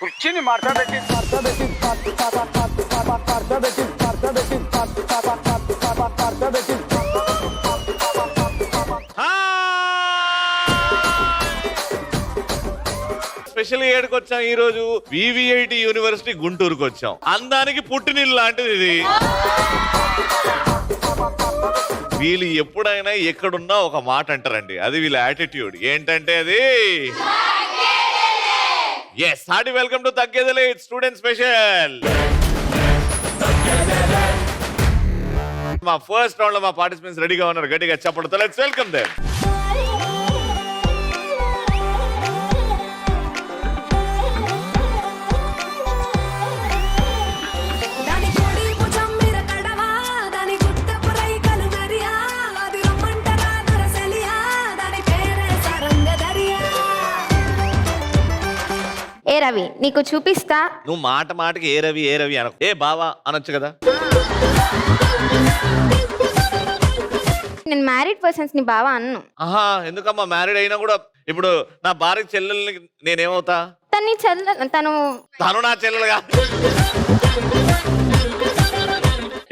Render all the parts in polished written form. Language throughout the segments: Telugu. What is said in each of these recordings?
కూర్చుని మాట్లాడబెట్టి స్పెషల్ ఏడుకు వచ్చాం ఈ రోజు వివిఐటి యూనివర్సిటీ గుంటూరుకు వచ్చాం. అందానికి పుట్టినిల్లు లాంటిది ఇది. వీళ్ళు ఎప్పుడైనా ఎక్కడున్నా ఒక మాట అంటారండి, అది వీళ్ళ యాటిట్యూడ్. ఏంటంటే అది ఎస్. హార్టీ వెల్కమ్ టు తగ్గేదలే స్టూడెంట్ స్పెషల్. మా ఫస్ట్ రౌండ్ లో మా పార్టిసిపెంట్స్ రెడీగా ఉన్నారు, గట్టిగా చప్పడంతో లెట్స్ వెల్కమ్ దెం. ఏ రవి, నీకు చూపిస్తా. నువ్వు మాట మాటకి ఏ రవి ఏ రవి అనకు, ఏ బావా అనొచ్చు కదా. నేను మ్యారీడ్ పర్సన్స్ ని బావా అన్ను. ఆహా, ఎందుకమ్మా మ్యారీడ్ అయినా కూడా ఇప్పుడు నా భార్య చెల్లెల్ని నేనేమవుతా? తను నా చెల్లెలుగా.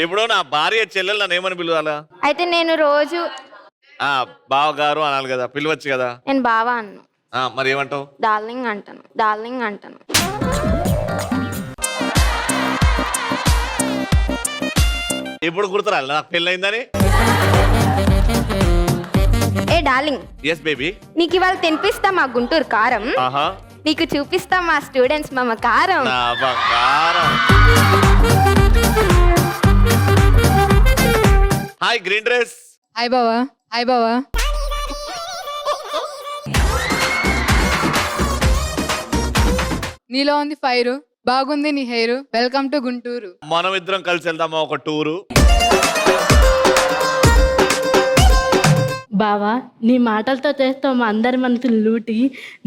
ఇప్పుడు నా భార్య చెల్లెలు నన్ను ఏమని పిలవాలా? అయితే నేను రోజు బావగారు అనాలి కదా, పిలవచ్చు కదా. నేను బావా అన్ను. మరి ఏమంటావు? డార్లింగ్ అంటాను. ఇప్పుడు గుర్తురాలి నాకు పెళ్ళయిందని. Hey darling. Yes baby. నీకు ఇవాళ తినిపిస్తా మా గుంటూరు కారం. నీకు చూపిస్తా మా స్టూడెంట్స్ మమకారం. Hi green dress. హాయ్ బావా. నీలో ఉంది ఫైర్, బాగుంది నీ హెయిర్, వెల్కమ్ టు గుంటూరు. మనం ఇద్దరం కలిసి వెళ్దామా ఒక టూరు? బావా, నీ మాటలతో చేస్తాం మా అందరి మనసులు లూటి,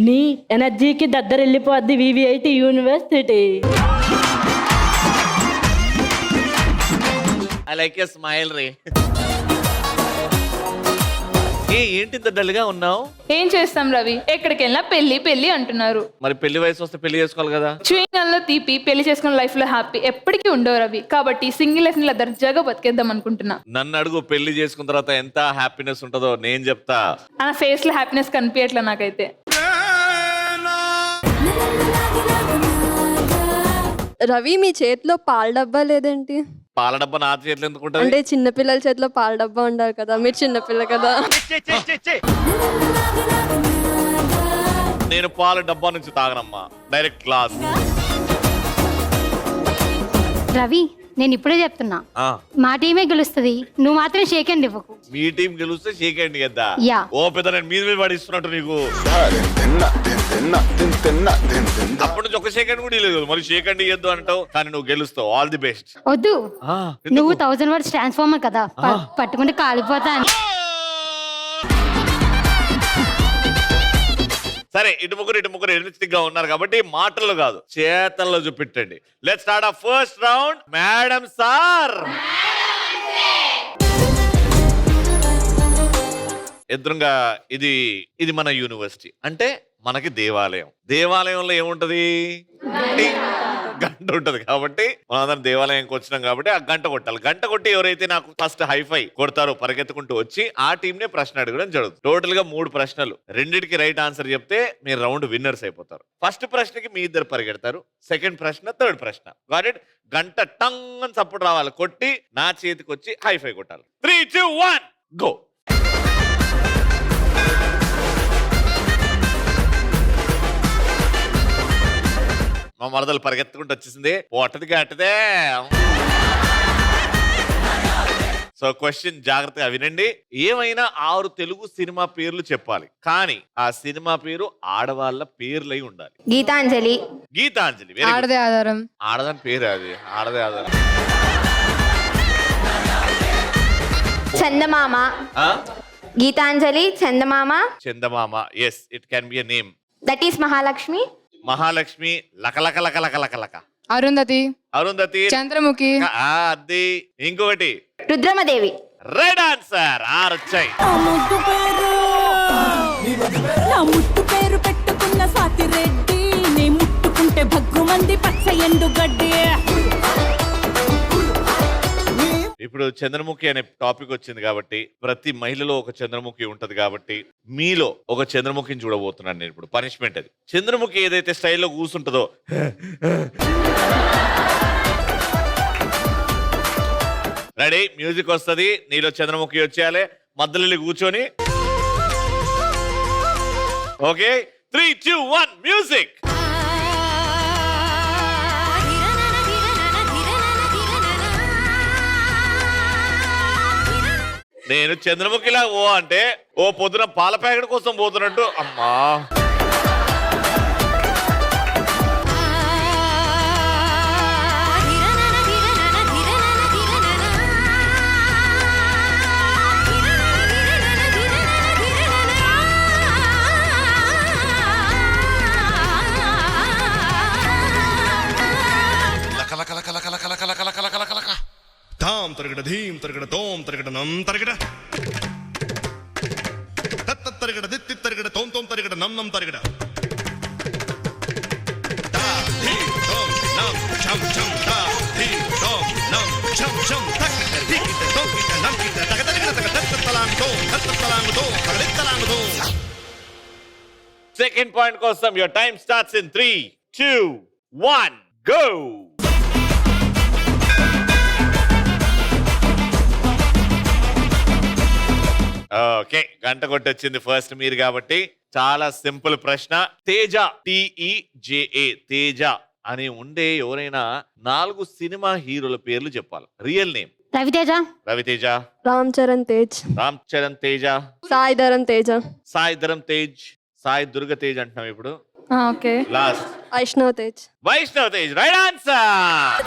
నీ ఎనర్జీకి దగ్గర వెళ్ళిపోద్ది VVIT university. I like a smile రే. ఏంటి ఇంత డల్గా ఉన్నావు? ఏం చేస్తాం రవి, ఎక్కడికి వెళ్ళినా పెళ్లి అంటున్నారు. మరి పెళ్లి వయసు వస్తే పెళ్లి చేసుకోవాలి కదా. చూయింగల్లో తీపి, పెళ్లి చేసుకున్న లైఫ్ లో హ్యాపీ ఎప్పటికీ ఉండవు రవి. కాబట్టి సింగిల్ లైఫ్ ని దర్జాగా బతికేద్దాం అనుకుంటున్నా. నన్ను అడుగు, పెళ్లి చేసుకున్న తర్వాత ఎంత హ్యాపీనెస్ ఉంటుందో నేను చెప్తా. నా ఫేస్ లో హ్యాపీనెస్ కనిపించట్లే నాకైతే. రవి, మీ చేతిలో పాల డబ్బా లేదేంటి? పాల డబ్బా నా చేతిలో ఎందుకు ఉంటుంది? అంటే చిన్నపిల్లల చేతిలో పాల డబ్బా ఉండాలి కదా, మీరు చిన్నపిల్ల కదా. నేను పాల డబ్బా నుంచి తాగనమ్మా, డైరెక్ట్ గ్లాస్. రవి, నేను ఇప్పుడే చెప్తున్నా, మా టీమే గెలుస్తుంది, నువ్వు మాత్రం షేక్ హ్యాండ్ ఇవ్వకు. మీ టీం గెలిస్తే షేక్ హ్యాండ్ కదా. యా. ఓ పెద్ద నేను మీద పడిస్తున్నట్టు నీకు. అప్పటి నుంచి ఒక షేక్ హ్యాండ్ కూడా లేదు, మరి షేక్ హ్యాండ్ ఇవ్వద్దు అంటావు, కానీ నువ్వు గెలుస్తావు. All the best. వద్దు, నువ్వు 1000 words ట్రాన్స్ఫార్మర్ కదా, పట్టుకుంటే కాలిపోతాను. సరే, ఇటు ముగ్గురు ఎనర్జెటిక్ గా ఉన్నారు కాబట్టి మాటలు కాదు చేతల్లో చూపెట్టండి. లెట్స్ స్టార్ట్ ఆ ఫస్ట్ రౌండ్. మేడం సార్, ఎదురుగా ఇది మన యూనివర్సిటీ, అంటే మనకి దేవాలయంలో ఏముంటది? గంట ఉంటది. కాబట్టి మనం అందరం దేవాలయంకి వచ్చినాం కాబట్టి ఆ గంట కొట్టాలి. గంట కొట్టి ఎవరైతే నాకు ఫస్ట్ హైఫై కొడతారో పరిగెత్తుకుంటూ వచ్చి ఆ టీంనే ప్రశ్న అడగడం జరుగుతుంది. టోటల్ గా 3 ప్రశ్నలు, రెండిటికి రైట్ ఆన్సర్ చెప్తే మీరు రౌండ్ విన్నర్స్ అయిపోతారు. ఫస్ట్ ప్రశ్నకి మీ ఇద్దరు పరిగెడతారు, సెకండ్ ప్రశ్న, థర్డ్ ప్రశ్న. Got it? గంట టంగ్ అని సపోర్ట్ రావాలి, కొట్టి నా చేతికి వచ్చి హైఫై కొట్టాలి. 3, 2, 1 గో. మా మరదలు పరిగెత్తుకుంటూ వచ్చేసింది. అట్టదిగా అట్టదే. సో క్వశ్చన్ జాగ్రత్తగా వినండి. ఏమైనా 6 తెలుగు సినిమా పేర్లు చెప్పాలి, కానీ ఆ సినిమా పేరు ఆడవాళ్ళ పేర్లై ఉండాలి. గీతాంజలి. ఆడదే ఆధారం. ఆడదాని పేరు అది, Aadade Aadharam. Chandamama. Geethanjali, Chandamama. Yes, it can be a name. That is Mahalakshmi. లక. అరుంధతి. చంద్రముఖి. అది. ఇంకొకటి రుద్రమదేవి. Red answer. 6 వచ్చాయి. ముట్టు పేరు పెట్టుకున్న స్వాతి రెడ్డి, నీ ముట్టుకుంటే భగ్గు మంది పచ్చ ఎండు గడ్డి. ఇప్పుడు చంద్రముఖి అనే టాపిక్ వచ్చింది కాబట్టి ప్రతి మహిళలో ఒక చంద్రముఖి ఉంటది కాబట్టి మీలో ఒక చంద్రముఖిని చూడబోతున్నాను నేను ఇప్పుడు. పనిష్మెంట్ అది. చంద్రముఖి ఏదైతే స్టైల్లో కూర్చుంటుందో రెడీ, మ్యూజిక్ వస్తుంది, నీలో చంద్రముఖి వచ్చేయాలి, మధ్యలో కూర్చొని. Okay, 3, 2, 1 music. నేను చంద్రముఖిలా ఓ అంటే ఓ పొద్దున పాల ప్యాకెట్ కోసం పోతున్నట్టు. అమ్మా, ధాం తరగడ ధీం తరగడ తోం తరగడ నం తరగడ తత్త తరగడ దిత్తి తరగడ తోం తోం తరగడ నం నం తరగడ దా ధీం తోం నం ఛం ఛం దా ధీం తోం నం ఛం ఛం తక్కిట దిక్కిట తోకిట నంకిట తగ తరగడ తగ తత్త తలాంగ్ తోం తగడి తలాంగ్ తోం. సెకండ్ పాయింట్ కోసం your time starts in 3, 2, 1 go. Okay, గంట కొట్టొచ్చింది ఫస్ట్ మీరు కాబట్టి చాలా సింపుల్ ప్రశ్న. తేజ, TEJA, తేజ అని ఉండే ఎవరైనా 4 సినిమా హీరోల పేర్లు చెప్పాలి. Real name. రవితేజ, రవితేజ, రామ్ చరణ్ తేజ్, రామ్ చరణ్ తేజ, సాయి ధరమ్ తేజ, సాయి ధరమ్ తేజ్, సాయి దుర్గ తేజ్ అంటున్నాం ఇప్పుడు. Okay, last Vaishnav Tej. Vaishnav Tej. Right answer.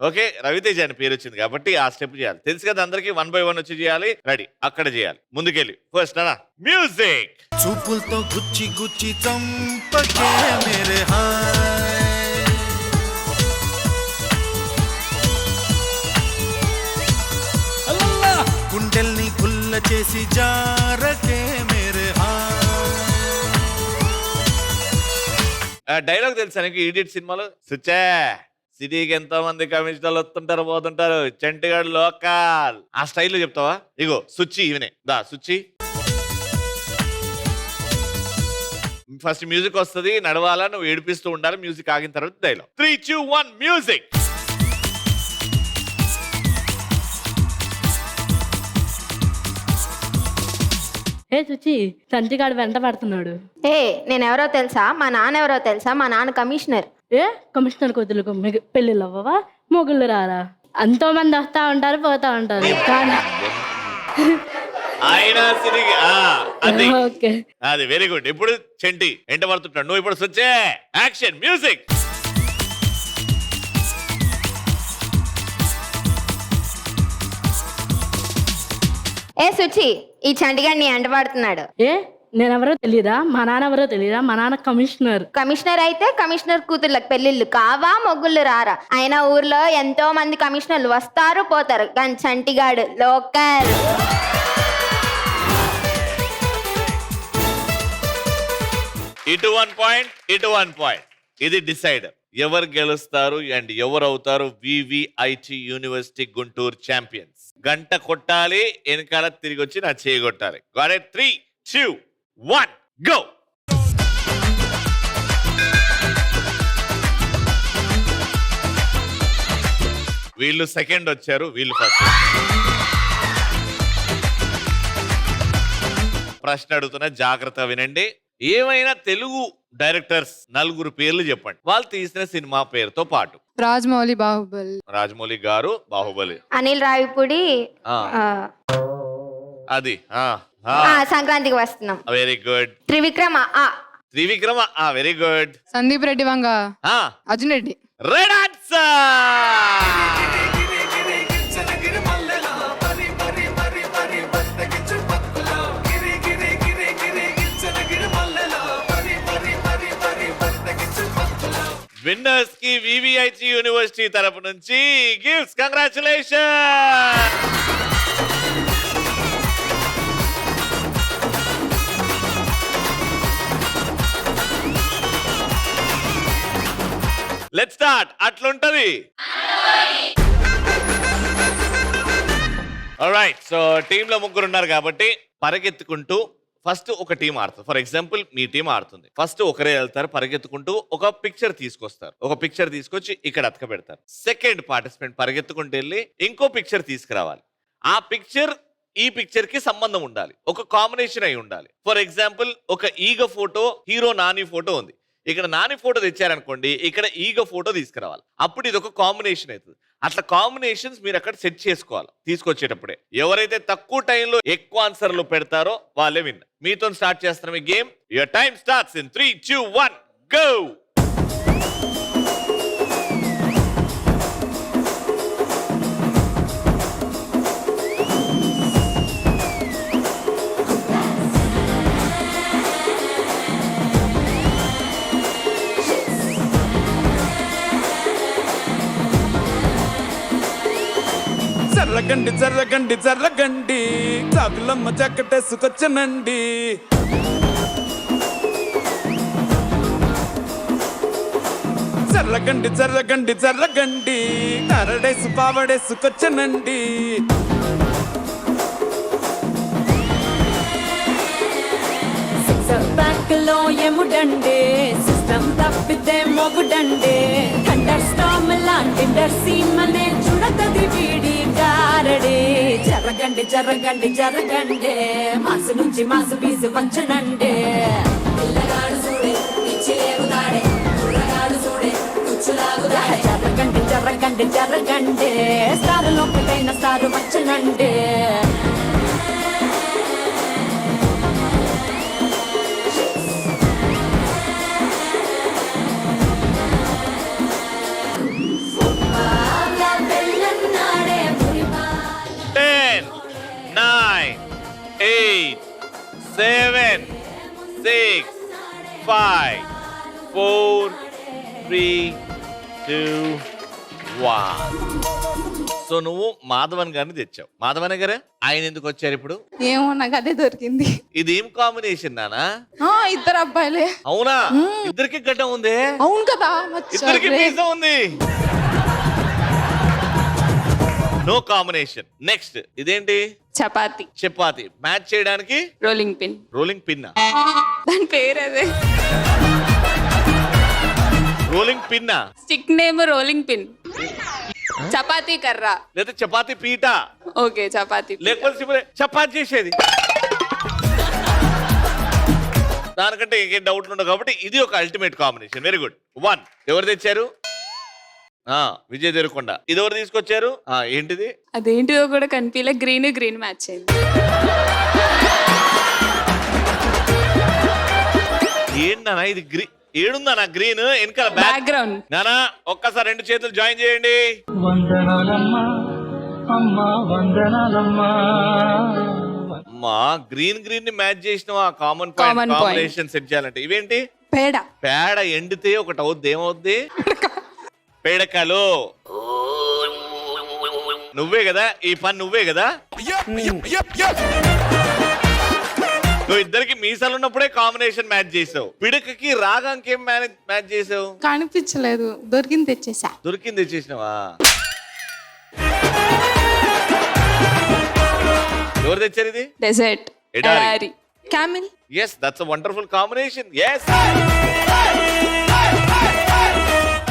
Okay, Raviteja అని పేరు వచ్చింది కాబట్టి ఆ స్టెప్ చేయాలి. తెలుసు కదా అందరికి, 1 by 1 వచ్చి చేయాలి. రెడీ, అక్కడ చేయాలి. ముందుకెళ్ళి ఫస్ట్ నా మ్యూజిక్. చూపులతో గుచ్చి గుచ్చి చంపకే మేరే హాయ్, గుండెల్ని గుల్ల చేసి జారకే మేరే హాయ్. డైలాగ్ తెలుసా నీకు ఈడియట్ సినిమాలో? సుచ్చే సిటీకి ఎంతో మంది కమిషనర్లు వస్తుంటారు పోతుంటారు, చంటిగాడు లోకల్, ఆ స్టైల్లో చెప్తావా? ఇగో సుచ్చి ఇవనే దా సుచ్చి. ఫస్ట్ మ్యూజిక్ వస్తుంది, నడవాలా, నువ్వు ఏడిపిస్తూ ఉండాలి. మ్యూజిక్ ఆగిన తర్వాత డైలాగ్. 3, 2, 1 మ్యూజిక్. ఏ సుచి, సంచిగాడు వెంట పడుతున్నాడు. ఏ నేనెవరో తెలుసా? మా నాన్న ఎవరో తెలుసా? మా నాన్న కమిషనర్. ఏ కమిషనర్ కూతురుకు పెళ్ళిళ్ళు అవ్వవా? మొగుళ్ళు రారా? ఎంతో మంది వస్తా ఉంటారు పోతా ఉంటారు కానీ ఆయన సిటీకి అది ఓకే, అది వెరీ గుడ్. ఇప్పుడు చెంటి ఎంట పడుతుంటాడు, నువ్వు ఇప్పుడు సుచ్చే యాక్షన్ మ్యూజిక్. ఏ సుచి, ఈ చంటిగాడిని ఎంటబడుతున్నాడు. ఏ నేనెవరో తెలియదా? మా నాన్న ఎవరో తెలియదా? మా నాన్న కమిషనర్. కమిషనర్ అయితే కమిషనర్ కూతుర్లకు పెళ్లిళ్ళు కావా, మొగ్గుళ్ళు రారా? అయినా ఊర్లో ఎంతో మంది కమిషనర్లు వస్తారు పోతారు, కానీ చంటిగాడు లోకల్. ఇటు 1 పాయింట్, ఇటు 1 పాయింట్. ఇది డిసైడ్ ఎవరు గెలుస్తారు అండ్ ఎవరు అవుతారు VVIT యూనివర్సిటీ గుంటూరు ఛాంపియన్స్. గంట కొట్టాలి, వెనకాల తిరిగి వచ్చి నా చేయగొట్టాలి. Got it? 3, 2, 1 గో. వీళ్ళు సెకండ్ వచ్చారు, వీళ్ళు ఫస్ట్. ప్రశ్న అడుగుతున్న జాగ్రత్త వినండి. ఏమైనా తెలుగు డైరెక్టర్స్ 4 పేర్లు చెప్పండి, వాళ్ళు తీసిన సినిమా పేరుతో పాటు. రాజమౌళి, బాహుబలి. రాజమౌళి గారు బాహుబలి. అనిల్ రావిపూడి. అది సంక్రాంతికి వస్తున్నాం. Very good. Trivikrama. Trivikrama. Very good. Sandeep Reddy Vanga, Arjun Reddy. Red answer. Winners కి VVIT యూనివర్సిటీ తరపు నుంచి గిఫ్ట్స్. కంగ్రాచులేషన్. Let's start. అట్లుంటది. ఆల్రైట్, సో టీంలో ముగ్గురు ఉన్నారు కాబట్టి పరిగెత్తుకుంటూ ఫస్ట్ ఒక టీం ఆడుతుంది. ఫర్ ఎగ్జాంపుల్ మీ టీం ఆడుతుంది. ఫస్ట్ ఒకరే వెళ్తారు పరిగెత్తుకుంటూ, ఒక పిక్చర్ తీసుకొస్తారు. ఒక పిక్చర్ తీసుకొచ్చి ఇక్కడ అతక పెడతారు. సెకండ్ పార్టిసిపెంట్ పరిగెత్తుకుంటూ వెళ్ళి ఇంకో పిక్చర్ తీసుకురావాలి. ఆ పిక్చర్ ఈ పిక్చర్ కి సంబంధం ఉండాలి, ఒక కాంబినేషన్ అయి ఉండాలి. ఫర్ ఎగ్జాంపుల్ ఒక ఈగ ఫోటో, హీరో నాని ఫోటో ఉంది. ఇక్కడ నాని ఫోటో తెచ్చారనుకోండి, ఇక్కడ ఈగ ఫోటో తీసుకురావాలి. అప్పుడు ఇది ఒక కాంబినేషన్ అవుతుంది. అట్లా కాంబినేషన్స్ మీరు అక్కడ సెట్ చేసుకోవాలి తీసుకొచ్చేటప్పుడే. ఎవరైతే తక్కువ టైంలో ఎక్కువ ఆన్సర్లు పెడతారో వాళ్ళే విన్. మీతో స్టార్ట్ చేస్తున్నాం ఈ game. Your time starts in 3, 2, 1 go. జర్రగండి జర్రగండి జర్రగండి, చాకులమ్మ చక్కటేసుకొచ్చనండి. జర్రగండి జర్రగండి జర్రగండి, కరడేసు పావడేసుకొచ్చనండి. బ్యాక్లో ఎముడండే, సిస్టమ్ తప్పితే మొగుడండే. థండర్ స్టార్మ్ లాంటి సీమనే చూడతది వీడి గారడే. జరగండి జరగండి జరగండే, మాసు నుంచి మాసు బీసు వంచనండే. పిల్లగాడు చూడే పిచ్చి లేగుతాడే, కుర్రగాడు చూడే కుచ్చులాగుతాడే. జరగండి జరగండి జరగండే, స్టారులో ఒకటైన స్టారు వంచనండే. Seven, 6, 5, 4, 3, 2, 1. సో నువ్వు మాధవన్ గారిని తెచ్చావు. మాధవన్ గారు ఆయన ఎందుకు వచ్చారు ఇప్పుడు? ఏమో నాకు అదే దొరికింది. ఇది ఏం కాంబినేషన్ నానా? ఇద్దరు అబ్బాయిలే. అవునా? ఇద్దరికి గడ్డం ఉంది. అవును కదా, ఇద్దరికి మీసం ఉంది. No combination. నెక్స్ట్ ఇదేంటి? చపాతి. చపాతి మ్యాచ్ చేయడానికి రోలింగ్ పిన్. Rolling pin. దాని పేరు అదే. Rolling pin. Stick name rolling pin. చపాతీ కర్ర లేదా చపాతి పీట. ఓకే చపాతి. లేకపోతే చపాతి చేసేది. దానికంటే ఇంకేం డౌట్లు ఉండవు కాబట్టి ఇది ఒక అల్టిమేట్ కాంబినేషన్. Very good. 1 ఎవరు తెచ్చారు? విజయ్ దేవరకొండ. ఇది ఎవరు తీసుకొచ్చారు? ఏంటిది? అదేంటిదో కూడా కనిపించలే. గ్రీన్ మ్యాచ్ అయింది. ఏంటన్నా ఇది? ఏడుందా గ్రీన్ వెనకాల బ్యాక్గ్రౌండ్? నానా ఒక్కసారి 2 చేతులు జాయిన్ చేయండి. అమ్మా గ్రీన్ ని మ్యాచ్ చేసిన కామన్ కాంబినేషన్ సెట్ చేయాలంటే ఇవేంటి? పేడ ఎండితే ఒకటి అవుద్ది. ఏమవుద్ది? పేడకాలు. నువ్వే కదా ఈ పని, నువ్వే కదా. నువ్వు ఇద్దరికి మీసాలు ఉన్నప్పుడే కాంబినేషన్ మ్యాచ్ చేసావు. పిడకకి రాగానికి ఏం మ్యాచ్ చేసావు? కనిపించలేదు, దొరికింది తెచ్చేసా. దొరికింది తెచ్చేసినావా? ఎవరు తెచ్చారు ఇది? డెజర్ట్. ఎడారి. Camel. yes that's a wonderful combination. yes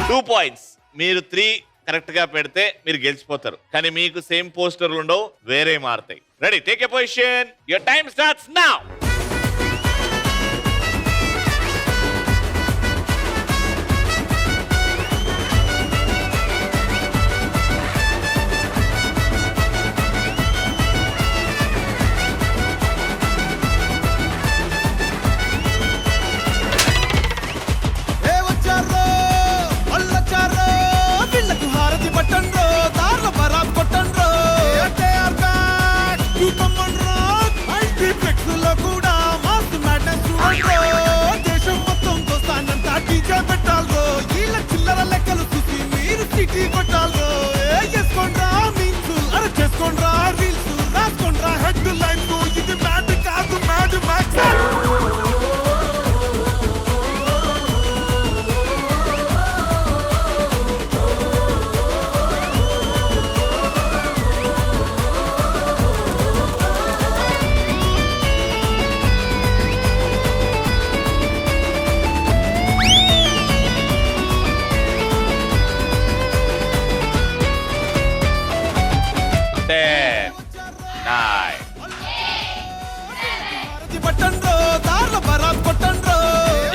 2 points. మీరు 3 కరెక్ట్ గా పెడితే మీరు గెలిచిపోతారు. కానీ మీకు సేమ్ పోస్టర్లు ఉండవు, వేరే మారుతాయి. Ready? Take a position. Your time starts now.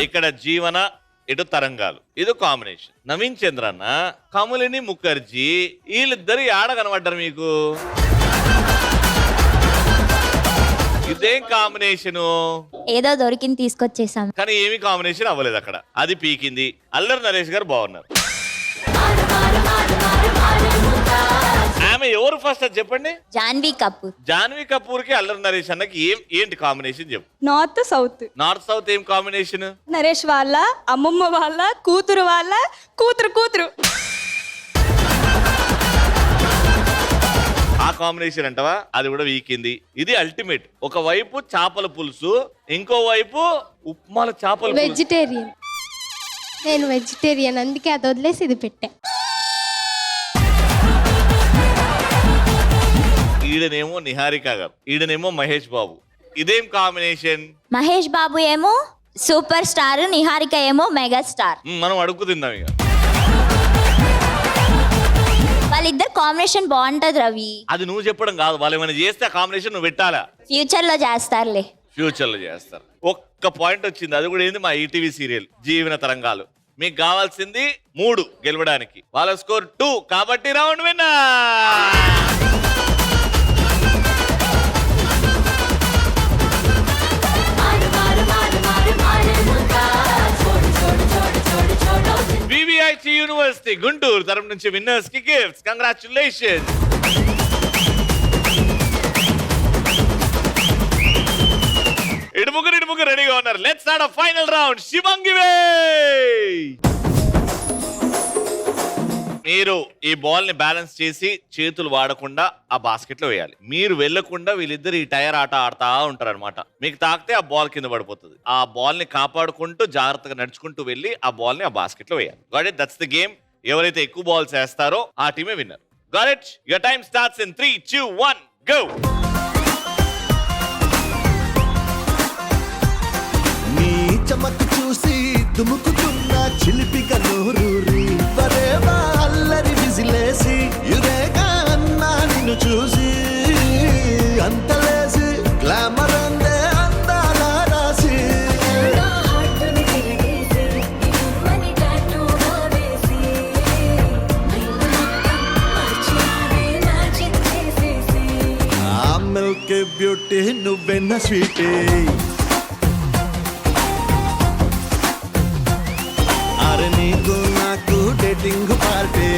ఇక్కడ జీవన ఇటు తరంగాలు ఇది కాంబినేషన్. నవీన్ చంద్ర అన్న కమలిని ముఖర్జీ వీళ్ళిద్దరు ఆడ కనబడ్డారు మీకు. ఇదేం కాంబినేషను? ఏదో దొరికింది తీసుకొచ్చేసాం. కానీ ఏమి కాంబినేషన్ అవ్వలేదు అక్కడ. అది పీకింది. అల్లరి నరేష్ గారు బాగున్నారు. ఆమె ఎవరు ఫస్ట్ అది చెప్పండి. జాన్వీ కపూర్. జాన్వీ కపూర్ కి అల్లరి నరేష్ అన్నకి ఏంటి కాంబినేషన్ చెప్పు. North south. నార్త్ సౌత్ ఏం కాంబినేషన్? నరేష్ వాళ్ళ అమ్మమ్మ వాళ్ళ కూతురు వాళ్ళ కూతురు. ఆ కాంబినేషన్ అంటవా? అది కూడా వీకింది. ఇది అల్టిమేట్. ఒకవైపు చేపల పులుసు, ఇంకో వైపు ఉప్మాల చేపల పులుసు. వెజిటేరియన్. నేను వెజిటేరియన్, అందుకే అది వదిలేసి ఇది పెట్టా. ఈడనేమో నిహారిక గారు, ఈడనేమో మహేష్ బాబు. ఇదేం కాంబినేషన్? మహేష్ బాబు ఏమో సూపర్ స్టార్, నిహారిక ఏమో మెగా స్టార్. మనం అడుగు తిందాం ఇక. వాళ్ళిద్దరు కాంబినేషన్ బాగుంటది రవి. అది నువ్వు చెప్పడం కాదు, వాళ్ళు ఏమైనా చేస్తే ఆ కాంబినేషన్ నువ్వు పెట్టాలా. ఫ్యూచర్ లో చేస్తారులే. ఫ్యూచర్ లో చేస్తారు. ఒక్క పాయింట్ వచ్చింది. అది కూడా ఏంది? మా ఈటీవీ సీరియల్ జీవన తరంగాలు. మీకు కావాల్సింది 3 గెలవడానికి. వాళ్ళ స్కోర్ 2 కాబట్టి round winner. VVIT university Guntur తరపు నుంచి విన్నర్స్ కి గిఫ్ట్స్. కంగ్రాచులేషన్స్. ఇటు ముగ్గురు రెడీగా ఉన్నారు. Let's start a final round. శివంగివే, మీరు ఈ బాల్ ని బ్యాలెన్స్ చేసి చేతులు వాడకుండా ఆ బాస్కెట్ లో వేయాలి. మీరు వెళ్లకుండా వీళ్ళిద్దరు ఈ టైర్ ఆట ఆడుతా ఉంటారు అనమాట. మీకు తాకితే ఆ బాల్ కింద పడిపోతుంది. ఆ బాల్ ని కాపాడుకుంటూ జాగ్రత్తగా నడుచుకుంటూ వెళ్ళి ఆ బాల్ ని ఆ బాస్కెట్ లో వేయాలి. Got it? That's the game. ఎవరైతే ఎక్కువ బాల్స్ వేస్తారో ఆ టీమే winner. Got it? Your time starts in 3, 2, 1 go. నీ చమకు చూసి దుముకుతున్న చిలిపిక నోరూరి పరేవా అల్లరి విజిలేసి యురేగా అన్నా నిన్ను చూసి అంతలేసి గ్లామర్ అందే అందాల రాసి ఆ మిల్క్ బ్యూటీ నువ్వెన్న స్వీటీ నీకు నాకు డేటింగ్ పార్టీ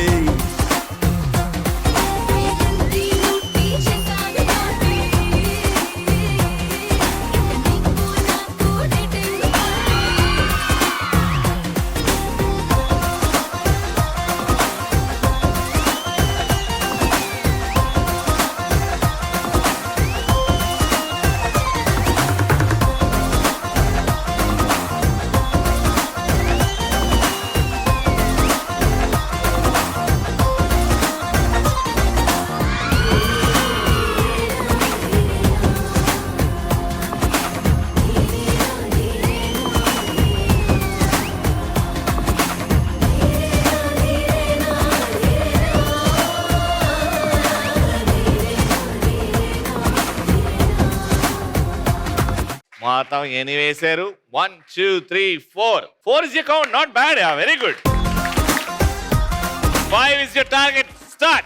మొత్తం ఎన్ని వేశారు? 1, 2, 3, 4. 4 is your count. Not bad. Yeah, very good. 5 is your target. Start.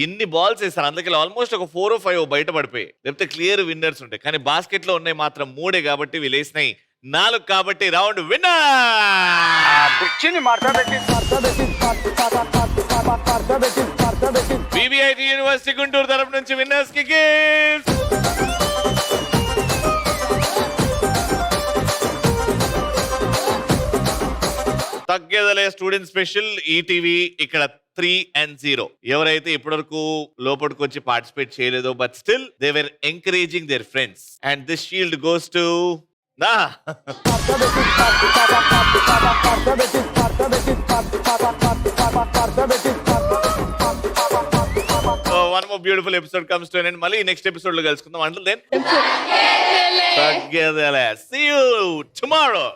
ఇన్ని బాల్స్ వేస్తారు, అందుకే ఆల్మోస్ట్ ఒక 4 or 5 బయట పడిపోయి, లేకపోతే క్లియర్ విన్నర్స్ ఉంటాయి. కానీ బాస్కెట్ లో ఉన్నాయి మాత్రం 3 కాబట్టి వీళ్ళు వేసినాయి 4 కాబట్టి round winner. VVIT university Guntur తరపు నుంచి విన్నర్స్ కి గిఫ్ట్. తగ్గేదలే స్టూడెంట్ స్పెషల్ ఈటీవీ ఇక్కడ 3-0. ఎవరైతే ఇప్పటివరకు లోపలికి వచ్చి పార్టిసిపేట్ చేయలేదో but still they were encouraging their friends and this shield goes to నా one more beautiful episode comes to an end. మళ్ళీ నెక్స్ట్ ఎపిసోడ్ లో కలుసుకుందాం. Until then, see you tomorrow.